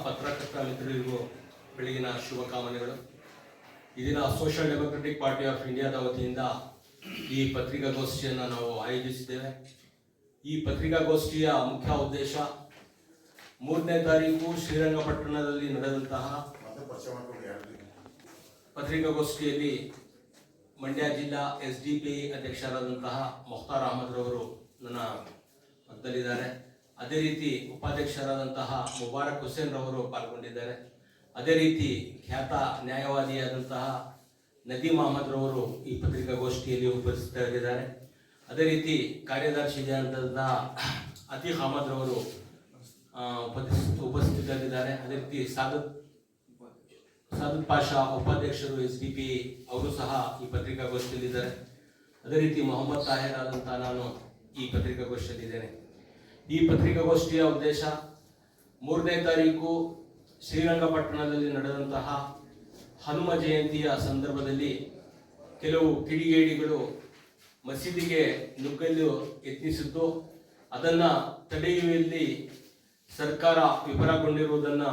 ಪತ್ರಕರ್ತ ಮಿತ್ರರಿಗೂ ಬೆಳಗಿನ ಶುಭಕಾಮನೆಗಳು. ಈ ದಿನ ಸೋಷಿಯಲ್ ಡೆಮೊಕ್ರೆಟಿಕ್ ಪಾರ್ಟಿ ಆಫ್ ಇಂಡಿಯಾದ ವತಿಯಿಂದ ಈ ಪತ್ರಿಕಾಗೋಷ್ಠಿಯನ್ನು ನಾವು ಆಯೋಜಿಸಿದ್ದೇವೆ. ಈ ಪತ್ರಿಕಾಗೋಷ್ಠಿಯ ಮುಖ್ಯ ಉದ್ದೇಶ 3ನೇ ತಾರೀಕು ಶ್ರೀರಂಗಪಟ್ಟಣದಲ್ಲಿ ನಡೆದಂತಹ ಪತ್ರಿಕಾಗೋಷ್ಠಿಯಲ್ಲಿ ಮಂಡ್ಯ ಜಿಲ್ಲಾ SDPI ಅಧ್ಯಕ್ಷರಾದಂತಹ ಮುಖ್ತಾರ್ ಅಹಮದ್ ರವರು ನನ್ನ ಪಕ್ಕದಲ್ಲಿದ್ದಾರೆ. ಅದೇ ರೀತಿ ಉಪಾಧ್ಯಕ್ಷರಾದಂತಹ ಮುಬಾರಕ್ ಹುಸೇನ್ ರವರು ಪಾಲ್ಗೊಂಡಿದ್ದಾರೆ. ಅದೇ ರೀತಿ ಖ್ಯಾತ ನ್ಯಾಯವಾದಿಯಾದಂತಹ ನದೀಮ್ ಅಹಮದ್ ರವರು ಈ ಪತ್ರಿಕಾಗೋಷ್ಠಿಯಲ್ಲಿ ಉಪಸ್ಥಿತರಿದ್ದಾರೆ. ಅದೇ ರೀತಿ ಕಾರ್ಯದರ್ಶಿಯಾದಂತಹ ಅತೀಕ್ ಅಹಮದ್ ರವರು ಉಪಸ್ಥಿತರಿದ್ದಾರೆ. ಅದೇ ರೀತಿ ಸಾದತ್ ಪಾಷಾ ಉಪಾಧ್ಯಕ್ಷರು SDPI ಅವರು ಸಹ ಈ ಪತ್ರಿಕಾಗೋಷ್ಠಿಯಲ್ಲಿದ್ದಾರೆ. ಅದೇ ರೀತಿ ಮೊಹಮ್ಮದ್ ತಾಹಿರ್ ಆದಂತಹ ನಾನು ಈ ಪತ್ರಿಕಾಗೋಷ್ಠಿಯಲ್ಲಿದ್ದೇನೆ. ಈ ಪತ್ರಿಕಾಗೋಷ್ಠಿಯ ಉದ್ದೇಶ 3ನೇ ತಾರೀಕು ಶ್ರೀರಂಗಪಟ್ಟಣದಲ್ಲಿ ನಡೆದಂತಹ ಹನುಮ ಜಯಂತಿಯ ಸಂದರ್ಭದಲ್ಲಿ ಕೆಲವು ಕಿಡಿಗೇಡಿಗಳು ಮಸೀದಿಗೆ ನುಗ್ಗಲು ಯತ್ನಿಸಿದ್ದು, ಅದನ್ನು ತಡೆಯುವಲ್ಲಿ ಸರ್ಕಾರ ವಿಫಲಗೊಂಡಿರುವುದನ್ನು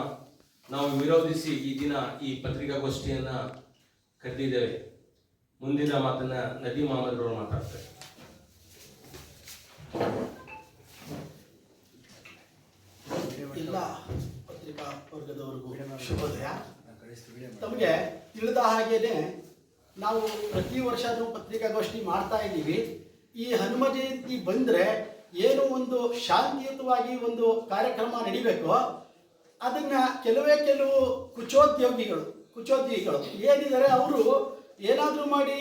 ನಾವು ವಿರೋಧಿಸಿ ಈ ದಿನ ಈ ಪತ್ರಿಕಾಗೋಷ್ಠಿಯನ್ನು ಕರೆದಿದ್ದೇವೆ. ಮುಂದಿನ ಮಾತನ್ನ ನದೀಮ್ ಅಹಮದ್ ಅವರು ಮಾತಾಡ್ತಾರೆ. ಎಲ್ಲ ಪತ್ರಿಕಾ ವರ್ಗದವರಿಗೂ ಶುಭೋದಯ. ತಮಗೆ ತಿಳಿದ ಹಾಗೇನೆ ನಾವು ಪ್ರತಿ ವರ್ಷನೂ ಪತ್ರಿಕಾಗೋಷ್ಠಿ ಮಾಡ್ತಾ ಇದ್ದೀವಿ. ಈ ಹನುಮ ಜಯಂತಿ ಬಂದರೆ ಏನು ಒಂದು ಶಾಂತಿಯುತವಾಗಿ ಒಂದು ಕಾರ್ಯಕ್ರಮ ನಡಿಬೇಕು, ಅದನ್ನ ಕೆಲವು ಕುಚೋದ್ಯೋಗಿಗಳು ಏನಿದ್ದಾರೆ ಅವರು ಏನಾದರೂ ಮಾಡಿ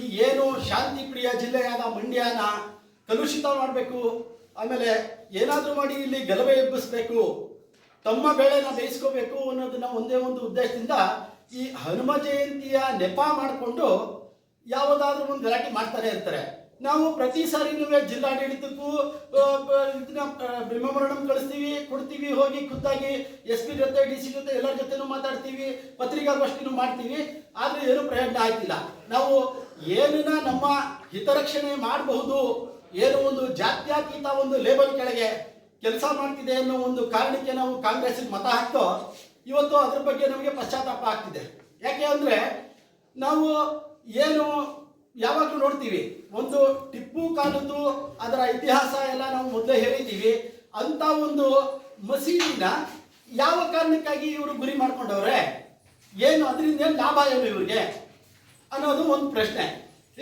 ಈ ಏನು ಶಾಂತಿ ಪ್ರಿಯ ಜಿಲ್ಲೆಯಾದ ಮಂಡ್ಯನ ಕಲುಷಿತ ಮಾಡಬೇಕು, ಆಮೇಲೆ ಏನಾದರೂ ಮಾಡಿ ಇಲ್ಲಿ ಗಲಭೆ ಎಬ್ಬಿಸ್ಬೇಕು, ತಮ್ಮ ಬೆಳೆನ ಬೇಯಿಸ್ಕೋಬೇಕು ಅನ್ನೋದನ್ನ ಒಂದೇ ಒಂದು ಉದ್ದೇಶದಿಂದ ಈ ಹನುಮ ಜಯಂತಿಯ ನೆಪ ಮಾಡಿಕೊಂಡು ಯಾವುದಾದ್ರೂ ಒಂದು ಗಲಾಟೆ ಮಾಡ್ತಾನೆ ಇರ್ತಾರೆ. ನಾವು ಪ್ರತಿ ಸಾರಿನೂ ಜಿಲ್ಲಾಡಳಿತಕ್ಕೂ ಇದನ್ನ ಮೆಮೊರಂಡಮ್ ಕೊಡ್ತೀವಿ, ಹೋಗಿ ಖುದ್ದಾಗಿ SP ಜೊತೆ DC ಜೊತೆ ಎಲ್ಲರ ಜೊತೆನೂ ಮಾತಾಡ್ತೀವಿ, ಪತ್ರಿಕಾಗೋಷ್ಠಿನೂ ಮಾಡ್ತೀವಿ. ಆದರೆ ಏನೂ ಪ್ರಯೋಜನ ಆಯ್ತಿಲ್ಲ. ನಾವು ಏನನ್ನ ನಮ್ಮ ಹಿತರಕ್ಷಣೆ ಮಾಡಬಹುದು, ಏನು ಒಂದು ಜಾತ್ಯತೀತ ಒಂದು ಲೇಬಲ್ ಕೆಳಗೆ ಕೆಲಸ ಮಾಡ್ತಿದೆ ಅನ್ನೋ ಒಂದು ಕಾರಣಕ್ಕೆ ನಾವು ಕಾಂಗ್ರೆಸ್ಗೆ ಮತ ಹಾಕ್ತೋ ಇವತ್ತು ಅದ್ರ ಬಗ್ಗೆ ನಮಗೆ ಪಶ್ಚಾತ್ತಾಪ ಆಗ್ತಿದೆ. ಯಾಕೆ ಅಂದರೆ ನಾವು ಏನು ಯಾವಾಗಲೂ ನೋಡ್ತೀವಿ, ಒಂದು ಟಿಪ್ಪು ಕಾಲದ್ದು ಅದರ ಇತಿಹಾಸ ಎಲ್ಲ ನಾವು ಮೊದಲೇ ಹೇಳಿದ್ದೀವಿ. ಅಂತ ಒಂದು ಮಸೀದಿನ ಯಾವ ಕಾರಣಕ್ಕಾಗಿ ಇವರು ಗುರಿ ಮಾಡ್ಕೊಂಡವ್ರೆ, ಏನು ಅದರಿಂದ ಏನು ಲಾಭ ಏನು ಇವರಿಗೆ ಅನ್ನೋದು ಒಂದು ಪ್ರಶ್ನೆ.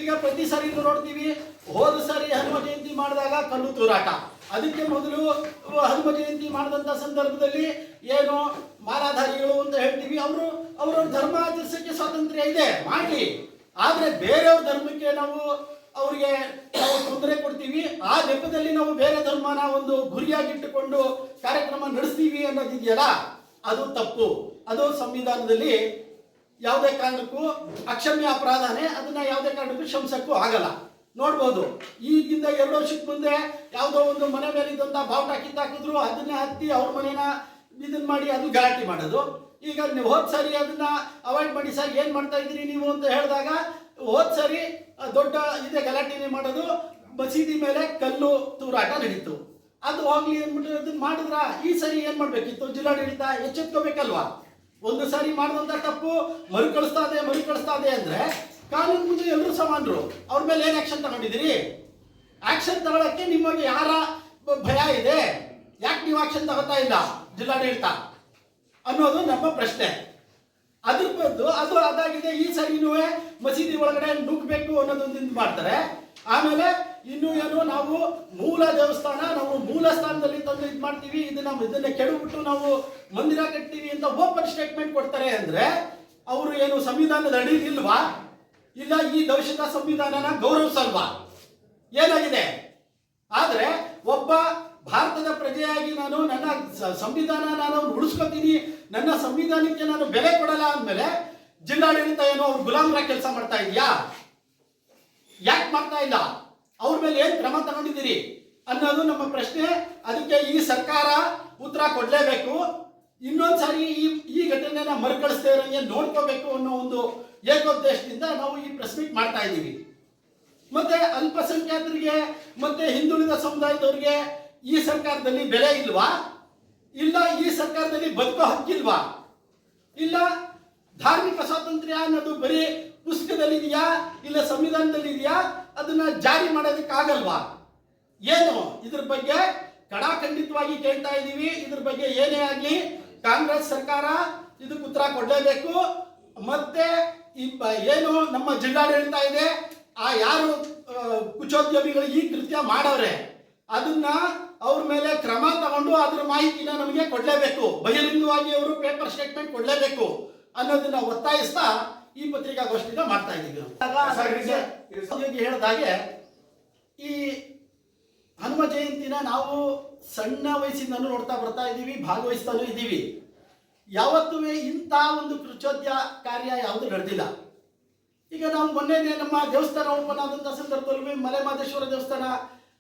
ಈಗ ಪ್ರತಿ ಸಾರಿ ನೋಡ್ತೀವಿ, ಹೋದ ಸಾರಿ ಹನುಮ ಜಯಂತಿ ಮಾಡಿದಾಗ ಕಲ್ಲು ತೂರಾಟ, ಅದಕ್ಕೆ ಮೊದಲು ಹನುಮ ಜಯಂತಿ ಮಾಡಿದಂಥ ಸಂದರ್ಭದಲ್ಲಿ ಏನು ಮಾಲಾಧಾರಿಗಳು ಅಂತ ಹೇಳ್ತೀವಿ, ಅವರ ಧರ್ಮ ಆಚರಿಸೋಕ್ಕೆ ಸ್ವಾತಂತ್ರ್ಯ ಇದೆ, ಮಾಡಲಿ. ಆದರೆ ಬೇರೆಯವ್ರ ಧರ್ಮಕ್ಕೆ ನಾವು ಅವರಿಗೆ ತೊಂದರೆ ಕೊಡ್ತೀವಿ, ಆ ನೆಪದಲ್ಲಿ ನಾವು ಬೇರೆ ಧರ್ಮನ ಒಂದು ಗುರಿಯಾಗಿಟ್ಟುಕೊಂಡು ಕಾರ್ಯಕ್ರಮ ನಡೆಸ್ತೀವಿ ಅನ್ನೋದಿದೆಯಲ್ಲ, ಅದು ತಪ್ಪು. ಅದು ಸಂವಿಧಾನದಲ್ಲಿ ಯಾವುದೇ ಕಾರಣಕ್ಕೂ ಅಕ್ಷಮ್ಯ ಅಪರಾಧನೇ, ಅದನ್ನ ಯಾವುದೇ ಕಾರಣಕ್ಕೂ ಕ್ಷಮಿಸಕ್ಕೂ ಆಗಲ್ಲ. ನೋಡ್ಬೋದು, ಈಗಿಂದ 2 ವರ್ಷಕ್ಕೆ ಮುಂದೆ ಯಾವುದೋ ಒಂದು ಮನೆ ಮೇಲೆ ಇದ್ದಂಥ ಬಾವುಟ ಕಿತ್ತಾಕಿದ್ರು, ಅದನ್ನೇ ಹತ್ತಿ ಅವ್ರ ಮನೇನ ಇದನ್ನ ಮಾಡಿ ಅದು ಗಲಾಟೆ ಮಾಡೋದು. ಈಗ ನೀವು ಹೋದ್ ಸರಿ ಅದನ್ನ ಅವಾಯ್ಡ್ ಮಾಡಿ, ಸರ್ ಏನು ಮಾಡ್ತಾ ಇದ್ದೀರಿ ನೀವು ಅಂತ ಹೇಳಿದಾಗ ಹೋದ್ ಸರಿ ದೊಡ್ಡ ಇದೆ ಗಲಾಟೆನೇ ಮಾಡೋದು, ಮಸೀದಿ ಮೇಲೆ ಕಲ್ಲು ತೂರಾಟ ನಡೀತು. ಅದು ಹೋಗ್ಲಿ ಅಂದ್ಬಿಟ್ಟು ಅದನ್ನ ಮಾಡಿದ್ರ ಈ ಸರಿ ಏನು ಮಾಡಬೇಕಿತ್ತು ಜಿಲ್ಲಾಡಳಿತ ಎಚ್ಚೆತ್ಕೋಬೇಕಲ್ವಾ? ಒಂದು ಸಾರಿ ಮಾಡಿದಂಥ ತಪ್ಪು ಮರುಕಳಿಸ್ತಾ ಇದೆ ಅಂದರೆ ಕಾನೂನು ಮುಂದೆ ಎಲ್ಲರೂ ಸಮಾನರು. ಅವ್ರ ಮೇಲೆ ಏನು ಆಕ್ಷನ್ ತಗೊಂಡಿದ್ದೀರಿ? ಆಕ್ಷನ್ ತಗೊಳಕ್ಕೆ ನಿಮಗೆ ಯಾರ ಭಯ ಇದೆ? ಯಾಕೆ ನೀವು ಆಕ್ಷನ್ ತಗೋತಾ ಇಲ್ಲ ಜಿಲ್ಲಾಡಳಿತ ಅನ್ನೋದು ನಮ್ಮ ಪ್ರಶ್ನೆ. ಅದ್ರ ಬದ್ದು ಅದು ಅದಾಗಿದೆ. ಈ ಸರಿನೂ ಮಸೀದಿ ಒಳಗಡೆ ನುಗ್ಗಬೇಕು ಅನ್ನೋದೊಂದು ಇದು ಮಾಡ್ತಾರೆ. ಆಮೇಲೆ ಇನ್ನು ಏನು ನಾವು ಮೂಲ ದೇವಸ್ಥಾನ ನಾವು ಮೂಲ ಸ್ಥಾನದಲ್ಲಿ ತಂದು ಇದು ಮಾಡ್ತೀವಿ, ಇದನ್ನ ಕೆಡಬಿಟ್ಟು ನಾವು ಮಂದಿರ ಕಟ್ತೀವಿ ಅಂತ ಓಪನ್ ಸ್ಟೇಟ್ಮೆಂಟ್ ಕೊಡ್ತಾರೆ. ಅಂದ್ರೆ ಅವರು ಏನು ಸಂವಿಧಾನದ ಅಡಿ ಇಲ್ವಾ? ಇಲ್ಲ ಈ ದೇಶದ ಸಂವಿಧಾನನ ಗೌರವಿಸಲ್ವಾ? ಏನಾಗಿದೆ? ಆದ್ರೆ ಒಬ್ಬ ಭಾರತದ ಪ್ರಜೆಯಾಗಿ ನಾನು ನನ್ನ ಸಂವಿಧಾನ ನಾನು ಉಳಿಸ್ಕೊತೀನಿ, ನನ್ನ ಸಂವಿಧಾನಕ್ಕೆ ನಾನು ಬೆಲೆ ಕೊಡಲ್ಲ ಅಂದಮೇಲೆ ಜಿಲ್ಲಾಡಳಿತ ಏನೋ ಅವ್ರು ಗುಲಾಮರ ಕೆಲಸ ಮಾಡ್ತಾ ಇದೆಯಾ? ಯಾಕೆ ಮಾಡ್ತಾ ಇಲ್ಲ? ಅವ್ರ ಮೇಲೆ ಏನು ಕ್ರಮ ತಗೊಂಡಿದ್ದೀರಿ ಅನ್ನೋದು ನಮ್ಮ ಪ್ರಶ್ನೆ. ಅದಕ್ಕೆ ಈ ಸರ್ಕಾರ ಉತ್ತರ ಕೊಡಲೇಬೇಕು. ಇನ್ನೊಂದು ಸಾರಿ ಈ ಘಟನೆನ ಮರುಕಳಿಸ್ತಾ ಇರೋಂಗೆ ನೋಡ್ಕೋಬೇಕು ಅನ್ನೋ ಒಂದು ಏಕೋದ್ದೇಶದಿಂದ ನಾವು ಈ ಪ್ರೆಸ್ ಮೀಟ್ ಮಾಡ್ತಾ ಇದ್ದೀವಿ. ಮತ್ತೆ ಅಲ್ಪಸಂಖ್ಯಾತರಿಗೆ ಮತ್ತೆ ಹಿಂದುಳಿದ ಸಮುದಾಯದವರಿಗೆ ಈ ಸರ್ಕಾರದಲ್ಲಿ ಬೆಲೆ ಇಲ್ವಾ? ಇಲ್ಲ ಈ ಸರ್ಕಾರದಲ್ಲಿ ಬದುಕೋ ಹಕ್ಕಿಲ್ವಾ? ಇಲ್ಲ ಧಾರ್ಮಿಕ ಸ್ವಾತಂತ್ರ್ಯ ಅನ್ನೋದು ಬರೀ ಪುಸ್ತಕದಲ್ಲಿ ಇದೆಯಾ, ಇಲ್ಲ ಸಂವಿಧಾನದಲ್ಲಿ ಇದೆಯಾ, ಅದನ್ನ ಜಾರಿ ಮಾಡೋದಕ್ಕಾಗಲ್ವಾ? ಏನು ಇದ್ರ ಬಗ್ಗೆ ಕಡಾಖಂಡಿತವಾಗಿ ಕೇಳ್ತಾ ಇದ್ದೀವಿ. ಇದ್ರ ಬಗ್ಗೆ ಏನೇ ಆಗಲಿ ಕಾಂಗ್ರೆಸ್ ಸರ್ಕಾರ ಇದಕ್ಕೆ ಉತ್ತರ ಕೊಡಲೇಬೇಕು. ಮತ್ತೆ ಏನು ನಮ್ಮ ಜಿಲ್ಲಾಡಳಿತ ಇದೆ, ಆ ಯಾರು ಕುಚೋದ್ಯಮಿಗಳು ಈ ಕೃತ್ಯ ಮಾಡವ್ರೆ ಅದನ್ನ ಅವ್ರ ಮೇಲೆ ಕ್ರಮ ತಗೊಂಡು ಅದ್ರ ಮಾಹಿತಿನ ನಮಗೆ ಕೊಡಲೇಬೇಕು. ಬಹಿರಂಗವಾಗಿ ಅವರು ಪೇಪರ್ ಸ್ಟೇಟ್ಮೆಂಟ್ ಕೊಡಲೇಬೇಕು ಅನ್ನೋದನ್ನ ಒತ್ತಾಯಿಸ್ತಾ ಈ ಪತ್ರಿಕಾಗೋಷ್ಠಿನ ಮಾಡ್ತಾ ಇದ್ದೀವಿ. ಹೇಳಿದಾಗೆ ಈ ಹನುಮ ಜಯಂತಿನ ನಾವು ಸಣ್ಣ ವಯಸ್ಸಿಂದನೂ ನೋಡ್ತಾ ಬರ್ತಾ ಇದ್ದೀವಿ, ಭಾಗವಹಿಸ್ತಾನೂ ಇದ್ದೀವಿ. ಯಾವತ್ತೂ ಇಂಥ ಒಂದು ಕೃಚೋದ್ಯ ಕಾರ್ಯ ಯಾವುದು ನಡೆದಿಲ್ಲ. ಈಗ ನಾವು ಮೊನ್ನೆ ನಮ್ಮ ದೇವಸ್ಥಾನ ಓಪನ್ ಆದಂಥ ಸಂದರ್ಭದಲ್ಲಿ ಮಲೆ ಮಹದೇಶ್ವರ ದೇವಸ್ಥಾನ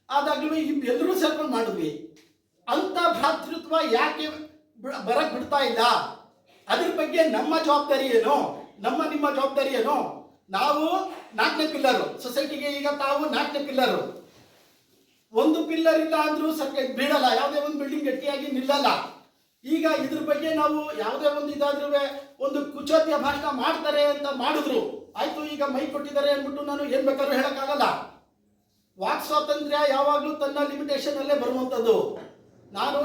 ಆದಾಗ್ಲೂ ಎಲ್ಲರೂ ಸೇರ್ಕೊಂಡು ಮಾಡಿದ್ವಿ. ಅಂತ ಭ್ರಾತೃತ್ವ ಯಾಕೆ ಬರಕ್ ಬಿಡ್ತಾ ಇಲ್ಲ? ಅದ್ರ ಬಗ್ಗೆ ನಮ್ಮ ಜವಾಬ್ದಾರಿ ಏನು, ನಿಮ್ಮ ಜವಾಬ್ದಾರಿ ಏನು? ನಾವು 4ನೇ ಪಿಲ್ಲರು ಸೊಸೈಟಿಗೆ, ಈಗ ತಾವು 4ನೇ ಪಿಲ್ಲರು. ಒಂದು ಪಿಲ್ಲರ್ ಇಲ್ಲ ಅಂದ್ರೂ ಸರ್ಕಾರ ಬೀಳಲ್ಲ, ಯಾವುದೇ ಒಂದು ಬಿಲ್ಡಿಂಗ್ ಗಟ್ಟಿಯಾಗಿ ನಿಲ್ಲಲ್ಲ. ಈಗ ಇದ್ರ ಬಗ್ಗೆ ನಾವು ಯಾವುದೇ ಒಂದು ಇದಾದ್ರೂ ಒಂದು ಕುಚೋದ್ಯ ಭಾಷಣ ಮಾಡ್ತಾರೆ ಅಂತ ಮಾಡಿದ್ರು ಆಯ್ತು. ಈಗ ಮೈ ಕೊಟ್ಟಿದ್ದಾರೆ ಅಂದ್ಬಿಟ್ಟು ನಾನು ಏನ್ ಬೇಕಾದ್ರೂ ಹೇಳಕ್ಕಾಗಲ್ಲ. ವಾಕ್ ಸ್ವಾತಂತ್ರ್ಯ ಯಾವಾಗಲೂ ತನ್ನ ಲಿಮಿಟೇಷನ್ ಅಲ್ಲೇ ಬರುವಂಥದ್ದು.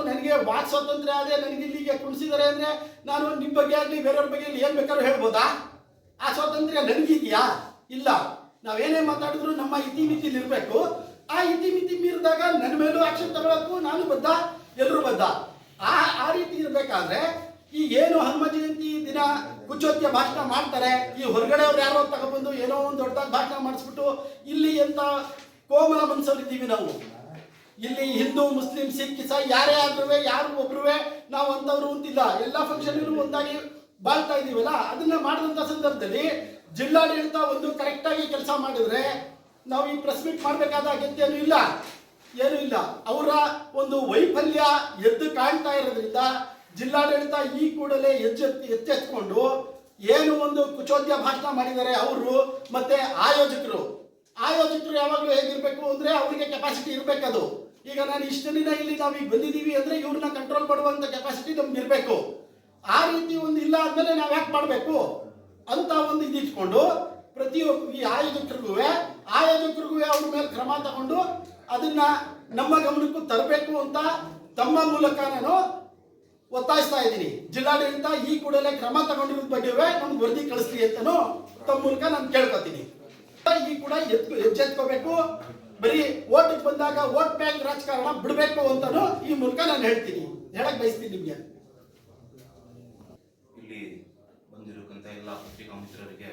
ನನಗೆ ವಾಕ್ ಸ್ವಾತಂತ್ರ್ಯ ಅದೇ ನನಗೆ ಇಲ್ಲಿಗೆ ಕುಣಿಸಿದ್ದಾರೆ ಅಂದ್ರೆ ನಾನು ನಿಮ್ಮ ಬಗ್ಗೆ ಆಗಲಿ ಬೇರೆಯವ್ರ ಬಗ್ಗೆ ಏನ್ ಬೇಕಾದ್ರೂ ಹೇಳ್ಬೋದಾ? ಆ ಸ್ವಾತಂತ್ರ್ಯ ನನಗಿದೆಯಾ? ಇಲ್ಲ. ನಾವೇನೇ ಮಾತಾಡಿದ್ರು ನಮ್ಮ ಇತಿಮಿತಿಲಿ ಇರಬೇಕು. ಆ ಇತಿಮಿತಿ ಮೀರಿದಾಗ ನನ್ನ ಮೇಲೂ ಆಕ್ಷನ್ ತಗೊಳಕ್ಕೂ ನಾನು ಬದ್ಧ, ಎಲ್ಲರೂ ಬದ್ಧ. ಆ ರೀತಿ ಇರಬೇಕಾದ್ರೆ ಈ ಏನು ಹನುಮ ಜಯಂತಿ ದಿನ ಕುಚೋದ್ಯ ಭಾಷಣ ಮಾಡ್ತಾರೆ, ಈ ಹೊರಗಡೆ ಅವ್ರು ಯಾರೋ ತಗೊಬಂದು ಏನೋ ಒಂದು ದೊಡ್ಡದಾಗಿ ಭಾಷಣ ಮಾಡಿಸ್ಬಿಟ್ಟು ಇಲ್ಲಿ ಎಂತ ಕೋಮಲ ಮನ್ಸವರಿದ್ದೀವಿ ನಾವು. ಇಲ್ಲಿ ಹಿಂದೂ ಮುಸ್ಲಿಂ ಸಿಖ್ ಇಸಾಯಿ ಯಾರೇ ಆದ್ರೂ ಯಾರು ಒಬ್ರು ನಾವು ಅಂತವ್ರು ಅಂತಿಲ್ಲ, ಎಲ್ಲ ಫಂಕ್ಷನ್ ಒಂದಾಗಿ ಬಾಳ್ತಾ ಇದೀವಲ್ಲ. ಅದನ್ನ ಮಾಡಿದಂತ ಸಂದರ್ಭದಲ್ಲಿ ಜಿಲ್ಲಾಡಳಿತ ಒಂದು ಕರೆಕ್ಟ್ ಆಗಿ ಕೆಲಸ ಮಾಡಿದ್ರೆ ನಾವು ಈ ಪ್ರೆಸ್ ಮೀಟ್ ಮಾಡಬೇಕಾದ ಅಗತ್ಯ ಏನೂ ಇಲ್ಲ. ಅವರ ಒಂದು ವೈಫಲ್ಯ ಎದ್ದು ಕಾಣ್ತಾ ಇರೋದ್ರಿಂದ ಜಿಲ್ಲಾಡಳಿತ ಈ ಕೂಡಲೇ ಎಚ್ಚೆತ್ಕೊಂಡು ಏನು ಒಂದು ಕುಚೋದ್ಯ ಭಾಷಣ ಮಾಡಿದ್ದಾರೆ ಅವರು ಮತ್ತೆ ಆಯೋಜಕರು ಯಾವಾಗಲೂ ಹೇಗಿರ್ಬೇಕು ಅಂದ್ರೆ ಅವರಿಗೆ ಕೆಪಾಸಿಟಿ ಇರಬೇಕದು. ಈಗ ನಾನು ಇಷ್ಟು ದಿನ ಇಲ್ಲಿ ನಾವೀಗ ಬಂದಿದ್ದೀವಿ ಅಂದ್ರೆ ಇವ್ರನ್ನ ಕಂಟ್ರೋಲ್ ಮಾಡುವಂತ ಕೆಪಾಸಿಟಿ ನಮ್ಗೆ ಇರಬೇಕು. ಆ ರೀತಿ ಒಂದು ಇಲ್ಲ ಆದ್ಮೇಲೆ ನಾವ್ ಯಾಕೆ ಮಾಡಬೇಕು ಅಂತ ಒಂದು ಇದಿಟ್ಕೊಂಡು ಪ್ರತಿಯೊಬ್ಬ ಈ ಆಯೋಜಕರಿಗೂ ಅವ್ರ ಮೇಲೆ ಕ್ರಮ ತಗೊಂಡು ಅದನ್ನ ನಮ್ಮ ಗಮನಕ್ಕೂ ತರಬೇಕು ಅಂತ ತಮ್ಮ ಮೂಲಕ ನಾನು ಒತ್ತಾಯಿಸ್ತಾ ಇದ್ದೀನಿ. ಜಿಲ್ಲಾಡಳಿತ ಈ ಕೂಡಲೇ ಕ್ರಮ ತಗೊಂಡಿರೋದ್ ಬಗ್ಗೆ ನಮ್ಗೆ ವರದಿ ಕಳಿಸ್ಲಿ ಅಂತನೂ ತಮ್ಮ ಮೂಲಕ ನಾನು ಕೇಳ್ಕೊತೀನಿ. ಈ ಕೂಡ ಎಚ್ಚೆತ್ಕೋಬೇಕು. ಬರೀ ಓಟ್ ಬಂದಾಗ ವೋಟ್ ಬ್ಯಾಂಕ್ ರಾಜಕಾರಣ ಬಿಡಬೇಕು ಅಂತಾನು ಈ ಮೂಲಕ ನಾನು ಹೇಳಕ್ ಬಯಸ್ತೀನಿ ನಿಮ್ಗೆ. ಇಲ್ಲಿ ಬಂದಿರತಕ್ಕಂತ ಎಲ್ಲ ಪತ್ರಿಕಾ ಮಿತ್ರರಿಗೆ